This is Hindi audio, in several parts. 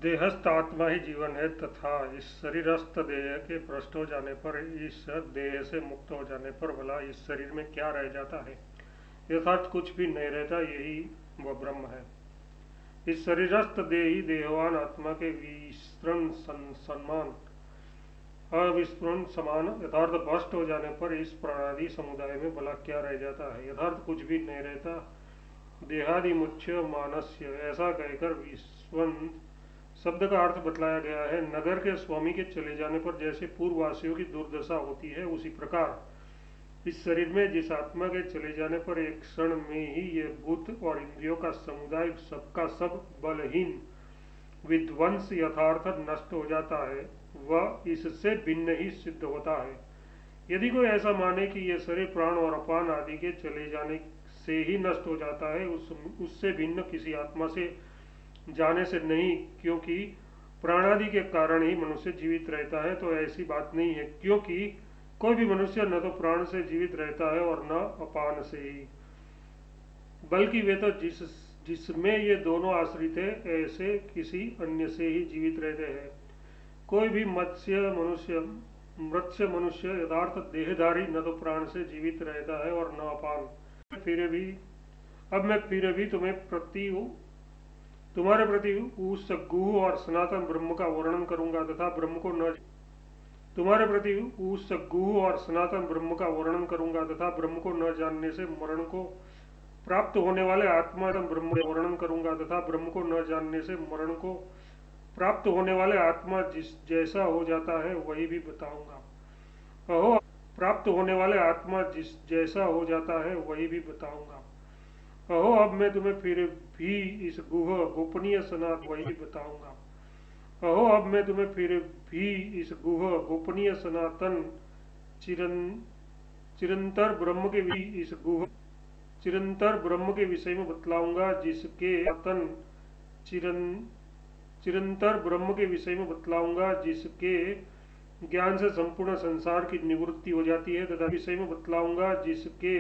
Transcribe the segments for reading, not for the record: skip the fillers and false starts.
देहस्थ आत्मा ही जीवन है तथा इस शरीरस्थ देह के भ्रष्ट हो जाने पर, इस देह से मुक्त हो जाने पर भला इस शरीर में क्या रह जाता है? यथार्थ कुछ भी नहीं रहता, यही वह ब्रह्म है। इस शरीरस्थ देही देहवान आत्मा के विस्मरण सम्मान अविस्मरण समान यथार्थ भ्रष्ट हो जाने पर इस प्राणादि समुदाय में भला क्या रह जाता है? यथार्थ कुछ भी नहीं रहता, देहादि मुच्य मानस्य। ऐसा कहकर विस्वन शब्द का अर्थ बतलाया गया है। नगर के स्वामी के चले जाने पर जैसे पूर्ववासियों की दुर्दशा होती है, उसी प्रकार इस शरीर में जिस आत्मा के चले जाने पर एक क्षण में ही ये भूत और इंद्रियों का समुदाय सबका सब बलहीन विध्वंस यथार्थ नष्ट हो जाता है, वह इससे भिन्न ही सिद्ध होता है। यदि कोई ऐसा माने कि यह शरीर प्राण और अपान आदि के चले जाने से ही नष्ट हो जाता है, उससे भिन्न किसी आत्मा से जाने से नहीं, क्योंकि प्राणादि के कारण ही मनुष्य जीवित रहता है, तो ऐसी बात नहीं है। क्योंकि कोई भी मनुष्य न तो प्राण से जीवित रहता है और न अपान से ही, बल्कि वे तो जिसमें ये दोनों आश्रित है, ऐसे किसी अन्य से ही जीवित रहते हैं। कोई भी मत्स्य मनुष्य यथार्थ देहधारी न तो प्राण से जीवित रहता है और न अपान। फिर भी तुम्हारे प्रति उस गुह और सनातन ब्रह्म का वर्णन करूंगा तथा ब्रह्म को न तुम्हारे प्रति उस गुह और सनातन ब्रह्म का वर्णन करूंगा तथा ब्रह्म को न जानने से मरण को प्राप्त होने वाले आत्मा ब्रह्म वर्णन करूंगा तथा ब्रह्म को न जानने से मरण को प्राप्त होने वाले आत्मा जिस जैसा हो जाता है वही भी बताऊंगा। अहो, प्राप्त होने वाले आत्मा जिस जैसा हो जाता है वही भी बताऊंगा। अहो, अब मैं तुम्हें फिर भी इस गुह गोपनीय सनातन वही भी बताऊंगा। अहो, अब मैं तुम्हें फिर भी इस गुह गोपनीय सनातन चिरंतर ब्रह्म के इस गुह चिरंतर ब्रह्म के विषय में बतलाऊंगा, जिसके चिरंतर ब्रह्म के विषय में बतलाऊंगा जिसके ज्ञान से संपूर्ण संसार की निवृत्ति हो जाती है तथा विषय में बतलाऊंगा जिसके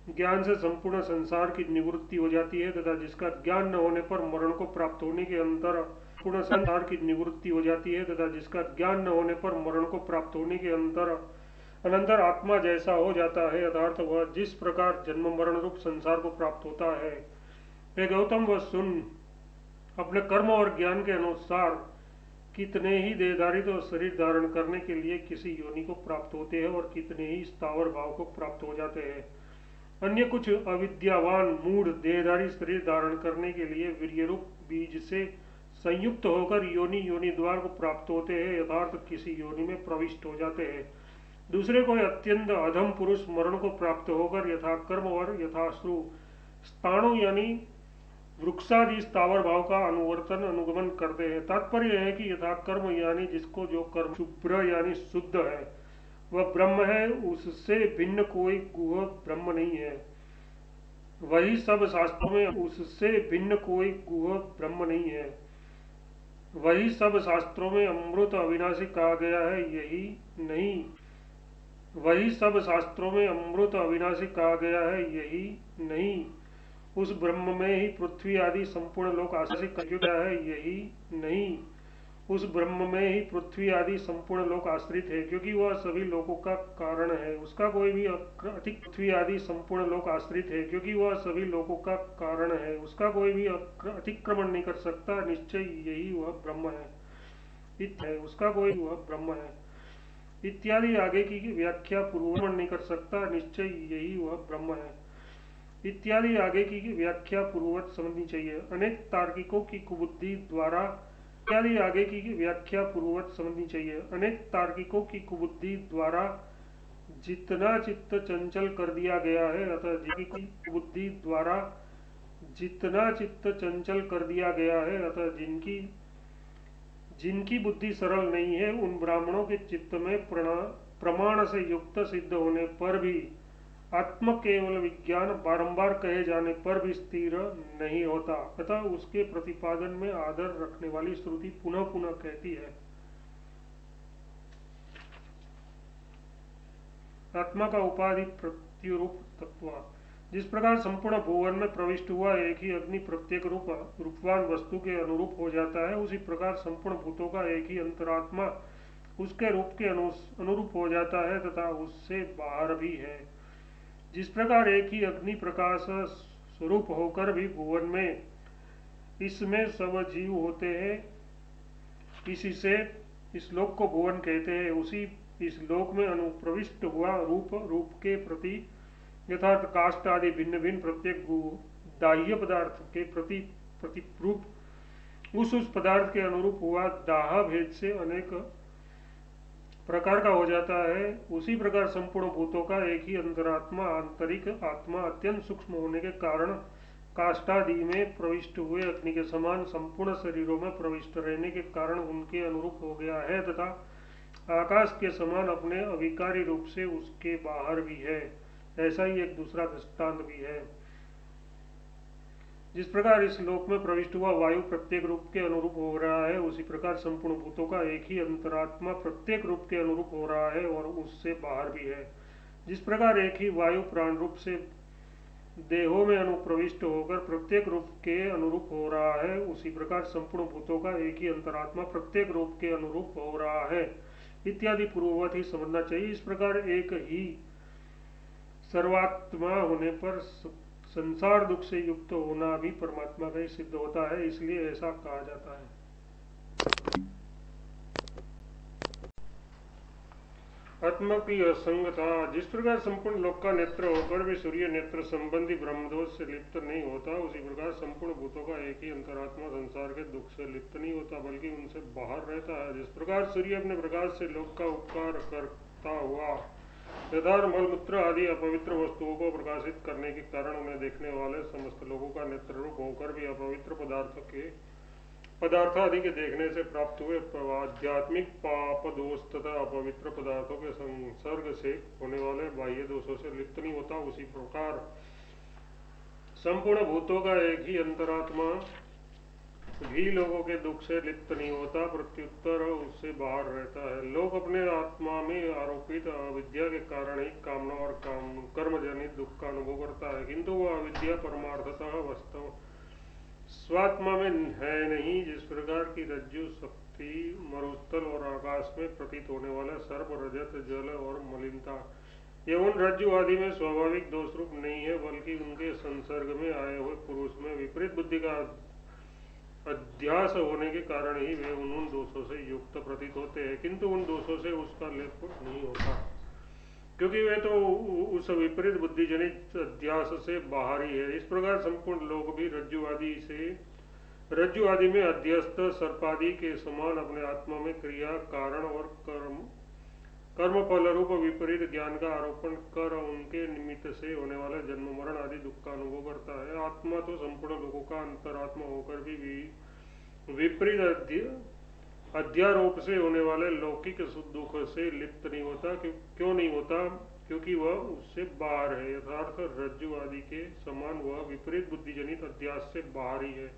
ज्ञान से संपूर्ण संसार की निवृत्ति हो जाती है तथा जिसका ज्ञान न होने पर मरण को प्राप्त होने के अंतर पूर्ण संसार की निवृत्ति हो जाती है तथा जिसका ज्ञान न होने पर मरण को प्राप्त होने के अनंतर आत्मा जैसा हो जाता है, यथार्थ वह जिस प्रकार जन्म मरण रूप संसार को प्राप्त होता है। हे गौतम, वह सुन, अपने कर्म और ज्ञान के अनुसार कितने ही देहधारी तो शरीर धारण करने के लिए किसी योनि को प्राप्त होते हैं और कितने ही स्थावर भाव को प्राप्त हो जाते हैं। अन्य कुछ अविद्यावान मूढ़ देहधारी शरीर धारण करने के लिए वीर्यरूप बीज से संयुक्त होकर योनि द्वार को प्राप्त होते हैं, यथार्थ किसी योनि में प्रविष्ट हो जाते हैं। दूसरे कोई अत्यंत अधम पुरुष मरण को प्राप्त होकर यथा कर्म और यथाश्रु स्थाणु यानी वृक्षादि स्थावर भाव का अनुगमन करते हैं। तात्पर्य है कि यथा कर्म यानी जिसको जो कर्म शुभ्र यानी शुद्ध है वह ब्रह्म है, उससे भिन्न कोई गुह ब्रह्म नहीं है। वही सब शास्त्रों में उससे भिन्न कोई गुह ब्रह्म नहीं है। वही सब शास्त्रों में अमृत अविनाशी कहा गया है, यही नहीं। वही सब शास्त्रों में अमृत अविनाशी कहा गया है, यही नहीं। उस ब्रह्म में ही पृथ्वी आदि संपूर्ण लोक आश्रित कहा गया है, यही नहीं। उस ब्रह्म में ही पृथ्वी आदि संपूर्ण लोक आश्रित है, क्योंकि वह सभी लोकों का कारण है। उसका कोई भी पृथ्वी आदि संपूर्ण लोक आश्रित है, क्योंकि वह सभी लोकों का कारण है। उसका कोई भी अतिक्रमण नहीं कर सकता, निश्चय यही वह ब्रह्म है। उसका कोई वह ब्रह्म है इत्यादि आगे की व्याख्या पूर्वक नहीं कर सकता, निश्चय यही वह ब्रह्म है इत्यादि आगे की व्याख्या पूर्ववत समझनी चाहिए। अनेक तार्किकों की कुबुद्धि द्वारा इत्यादि आगे की व्याख्या पूर्ववत समझनी चाहिए। अनेक तार्किकों की कुबुद्धि द्वारा जितना चित्त चंचल कर दिया गया है, अतः जिनकी कुबुद्धि द्वारा जितना चित्त चंचल कर दिया गया है, अतः जिनकी बुद्धि सरल नहीं है, उन ब्राह्मणों के चित्त में प्रमाण से युक्त सिद्ध होने पर भी आत्म केवल विज्ञान बारंबार कहे जाने पर भी स्थिर नहीं होता। अतः उसके प्रतिपादन में आदर रखने वाली श्रुति पुनः पुनः कहती है, आत्मा का उपाधि प्रत्युरूप तत्व। जिस प्रकार संपूर्ण भुवन में प्रविष्ट हुआ एक ही अग्नि प्रत्येक रूपवान वस्तु के अनुरूप हो जाता है, उसी प्रकार संपूर्ण भूतों का एक ही अंतरात्मा उसके रूप के अनुरूप हो जाता है तथा उससे बाहर भी है। जिस प्रकार एक ही अग्नि प्रकाश स्वरूप होकर भी भुवन में इसमें सब जीव होते हैं, इसी से इस लोक को भुवन कहते हैं। उसी इस लोक में अनुप्रविष्ट हुआ रूप के प्रति यथार्थ काष्ठ आदि भिन्न भिन्न प्रत्येक दाह्य पदार्थ के प्रति प्रतिरूप उस पदार्थ के अनुरूप हुआ दाह भेद से अनेक प्रकार का हो जाता है। उसी प्रकार संपूर्ण भूतों का एक ही अंतरात्मा आंतरिक आत्मा अत्यंत सूक्ष्म होने के कारण काष्ठादि में प्रविष्ट हुए अग्नि के समान संपूर्ण शरीरों में प्रविष्ट रहने के कारण उनके अनुरूप हो गया है तथा आकाश के समान अपने अविकारी रूप से उसके बाहर भी है। ऐसा ही एक दूसरा दृष्टांत भी है। जिस प्रकार इस लोक में प्रविष्ट हुआ वायु प्रत्येक रूप के अनुरूप हो रहा है, उसी प्रकार संपूर्ण भूतों का एक ही अंतरात्मा प्रत्येक रूप के अनुरूप हो रहा है और उससे बाहर भी है। जिस प्रकार एक ही वायु प्राण रूप से देहों में अनुप्रविष्ट होकर प्रत्येक रूप के अनुरूप हो रहा है, उसी प्रकार संपूर्ण भूतों का एक ही अंतरात्मा प्रत्येक रूप के अनुरूप हो रहा है इत्यादि पूर्ववत ही समझना चाहिए। इस प्रकार एक ही सर्वात्मा होने पर संसार दुख से युक्त होना भी परमात्मा का ही सिद्ध होता है, इसलिए ऐसा कहा जाता है। आत्मा की असंगता। जिस प्रकार संपूर्ण लोक का नेत्र होकर भी सूर्य नेत्र संबंधी ब्रह्मदोष से लिप्त नहीं होता, उसी प्रकार संपूर्ण भूतों का एक ही अंतरात्मा संसार के दुख से लिप्त नहीं होता बल्कि उनसे बाहर रहता है। जिस प्रकार सूर्य अपने प्रकाश से लोक का उपकार करता हुआ यथार्थ मलमूत्र आदि अपवित्र वस्तुओं को प्रकाशित करने के कारण उन्हें देखने वाले समस्त लोगों का नेत्र रूप होकर भी अपवित्र पदार्थ आदि के देखने से प्राप्त हुए आध्यात्मिक पाप दोष तथा अपवित्र पदार्थों के संसर्ग से होने वाले बाह्य दोषों से लिप्त नहीं होता, उसी प्रकार संपूर्ण भूतों का एक ही अंतरात्मा भी लोगों के दुख से लिप्त नहीं होता, प्रत्युत्तर उससे बाहर रहता है। लोग अपने आत्मा में आरोपित अविद्या के कारण ही कामना और कर्म जनित दुख का अनुभव करता है, किंतु वह अविद्या परमार्थतः वास्तव स्वात्मा में है नहीं। जिस प्रकार की रज्जु शक्ति मरुस्थल और आकाश में प्रतीत होने वाला सर्प रजत जल और मलिनता ये उन रज्जु आदि में स्वाभाविक दोष रूप नहीं है, बल्कि उनके संसर्ग में आए हुए पुरुष में विपरीत बुद्धि का अध्यास होने के कारण ही वे उन दोषों से युक्त प्रतीत होते हैं, किंतु उन दोषों से उसका लेप नहीं होता, क्योंकि वे तो उस विपरीत बुद्धि जनित अध्यास से बाहर ही है। इस प्रकार संपूर्ण लोग भी रज्जु आदि में अध्यस्त सर्पादि के समान अपने आत्मा में क्रिया कारण और कर्म फल रूप विपरीत ज्ञान का आरोपण कर उनके निमित्त से होने वाले जन्म मरण आदि दुख का अनुभव करता है। आत्मा तो संपूर्ण लोगों का अंतरात्मा होकर भी विपरीत अध्यारोप से होने वाले लौकिक दुख से लिप्त नहीं होता। क्यों नहीं होता? क्योंकि वह उससे बाहर है। यथार्थ रज्जु आदि के समान वह विपरीत बुद्धिजनित अध्यास से बाहर ही है।